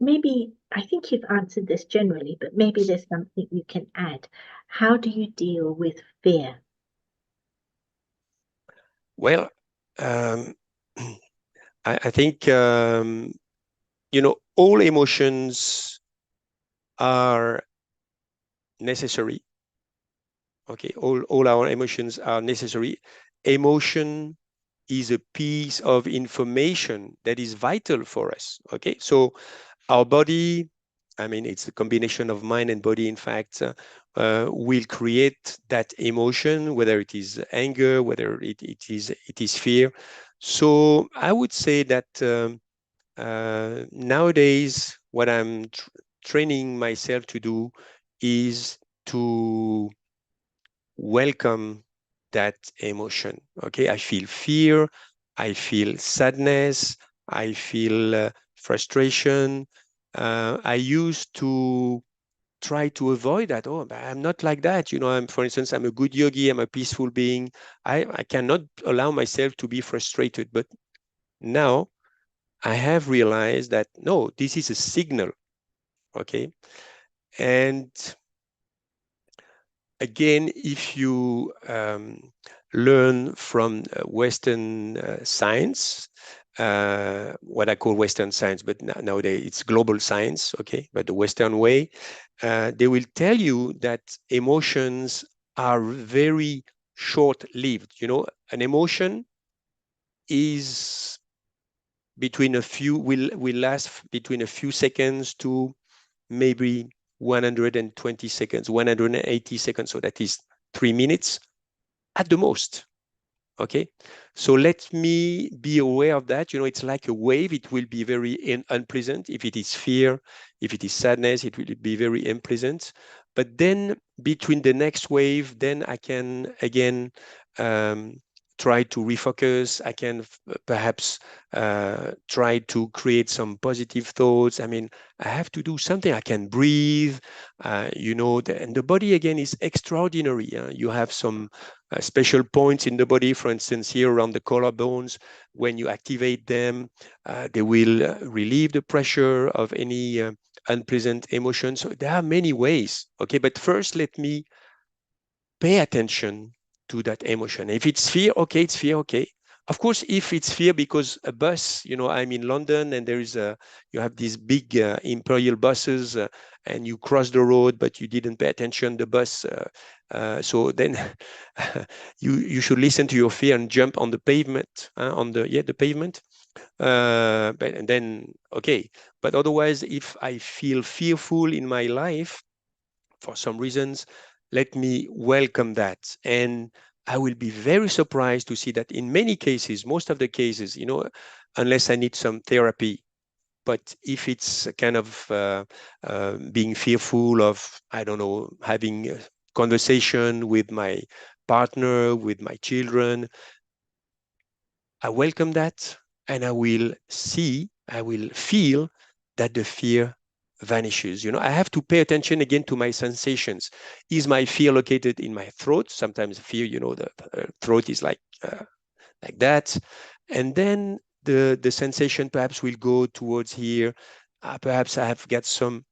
Maybe, I think you've answered this generally, but maybe there's something you can add. How do you deal with fear? Well, um, I think, all emotions are necessary. Okay, all our emotions are necessary. Emotion is a piece of information that is vital for us. Okay, so our body, I mean, it's a combination of mind and body, in fact, will create that emotion, whether it is anger, whether it is fear. So I would say that nowadays, what I'm training myself to do is to welcome that emotion. Okay, I feel fear, I feel sadness, I feel frustration. I used to try to avoid that. Oh, but I'm not like that. For instance, I'm a good yogi, I'm a peaceful being. I cannot allow myself to be frustrated. But now I have realized that no, this is a signal. Okay. And again, if you learn from Western science, what I call Western science, but nowadays it's global science, okay, but the Western way, they will tell you that emotions are very short-lived. An emotion is between a few, will last between a few seconds to maybe 120 seconds, 180 seconds. So that is 3 minutes at the most. Okay, so let me be aware of that. It's like a wave. It will be very unpleasant. If it is fear, if it is sadness, it will be very unpleasant. But then between the next wave, then I can again try to refocus. I can perhaps try to create some positive thoughts. I mean, I have to do something. I can breathe, and the body again is extraordinary. You have some special points in the body, for instance, here around the collarbones. When you activate them, they will relieve the pressure of any unpleasant emotions. So there are many ways. Okay, but first let me pay attention to that emotion. If it's fear, okay, it's fear, okay. Of course, if it's fear because a bus, I'm in London and you have these big imperial buses and you cross the road, but you didn't pay attention, the bus. So then you should listen to your fear and jump on the pavement, the pavement. And then, okay. But otherwise, if I feel fearful in my life, for some reasons, let me welcome that. And I will be very surprised to see that in many cases, most of the cases, unless I need some therapy, but if it's a kind of being fearful of, I don't know, having a conversation with my partner, with my children, I welcome that and I will feel that the fear vanishes. I have to pay attention again to my sensations. Is my fear located in my throat? Sometimes fear, the throat is like that. And then the sensation perhaps will go towards here. Perhaps I have got some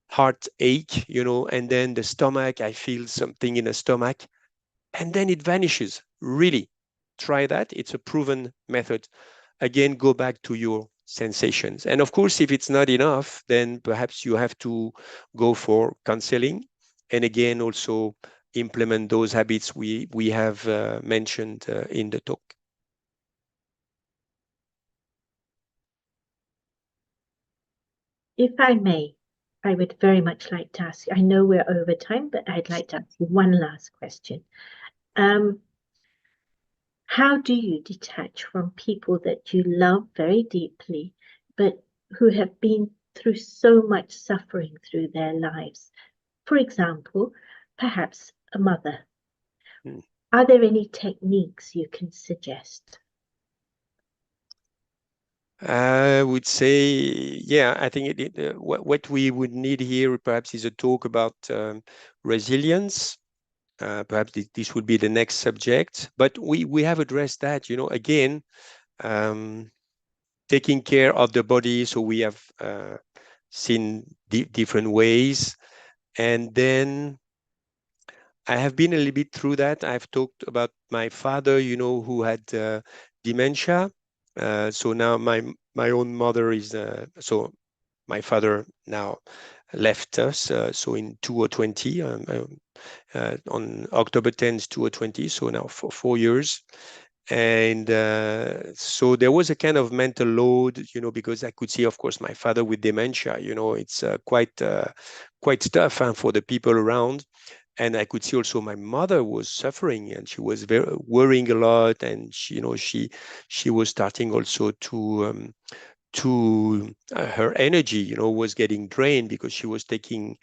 heartache, and then the stomach, I feel something in the stomach, and then it vanishes. Really, try that. It's a proven method. Again, go back to your sensations. And of course, if it's not enough, then perhaps you have to go for counseling. And again, also implement those habits we have mentioned in the talk. If I may, I would very much like to ask, I know we're over time, but I'd like to ask you one last question. How do you detach from people that you love very deeply, but who have been through so much suffering through their lives? For example, perhaps a mother. Hmm. Are there any techniques you can suggest? I would say, yeah, I think what we would need here perhaps is a talk about resilience. Perhaps this would be the next subject, but we have addressed that, again, taking care of the body. So we have seen different ways. And then I have been a little bit through that. I've talked about my father, who had dementia. So now my own mother is, so my father now left us. So in 2020, on October 10th, 2020, so now for 4 years. And so there was a kind of mental load, because I could see, of course, my father with dementia, it's quite tough for the people around. And I could see also my mother was suffering and she was very worrying a lot. And she was starting also to her energy, was getting drained because she was taking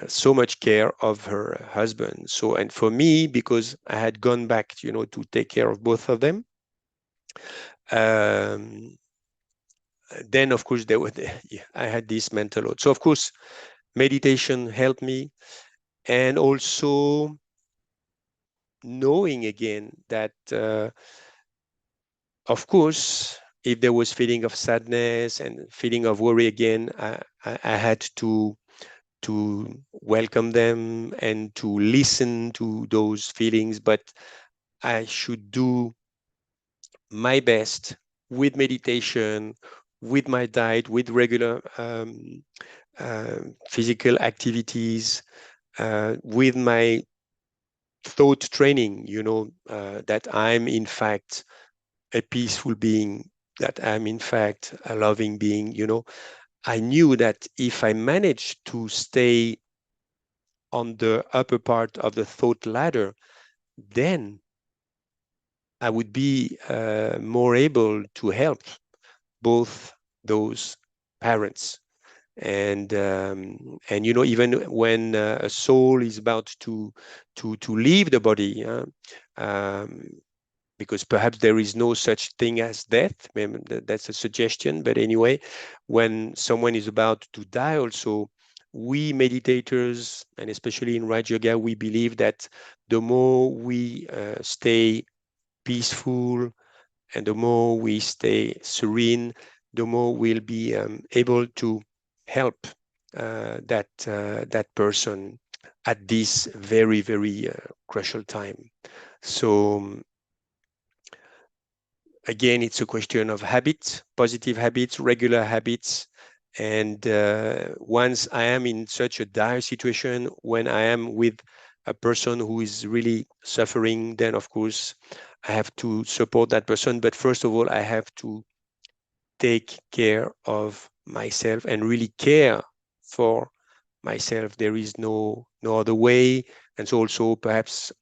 so much care of her husband. So, and for me, because I had gone back, to take care of both of them, um, then of course I had this mental load. So of course, meditation helped me, and also knowing again that, of course, if there was feeling of sadness and feeling of worry again, I had to welcome them and to listen to those feelings, but I should do my best with meditation, with my diet, with regular physical activities, with my thought training, that I'm in fact a peaceful being, that I'm in fact a loving being. I knew that if I managed to stay on the upper part of the thought ladder, then I would be more able to help both those parents. And even when a soul is about to leave the body, um, because perhaps there is no such thing as death. That's a suggestion. But anyway, when someone is about to die, also, we meditators, and especially in Raj Yoga, we believe that the more we stay peaceful and the more we stay serene, the more we'll be able to help that person at this very, very crucial time. So again, it's a question of habits, positive habits, regular habits. And once I am in such a dire situation, when I am with a person who is really suffering, then of course I have to support that person. But first of all, I have to take care of myself and really care for myself. There is no other way. And so also perhaps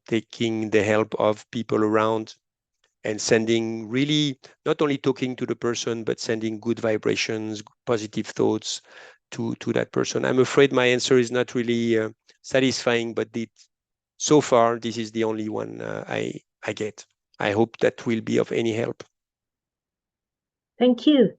taking the help of people around and sending really not only talking to the person, but sending good vibrations, positive thoughts to that person. I'm afraid my answer is not really satisfying, but so far this is the only one I get. I hope that will be of any help. Thank you.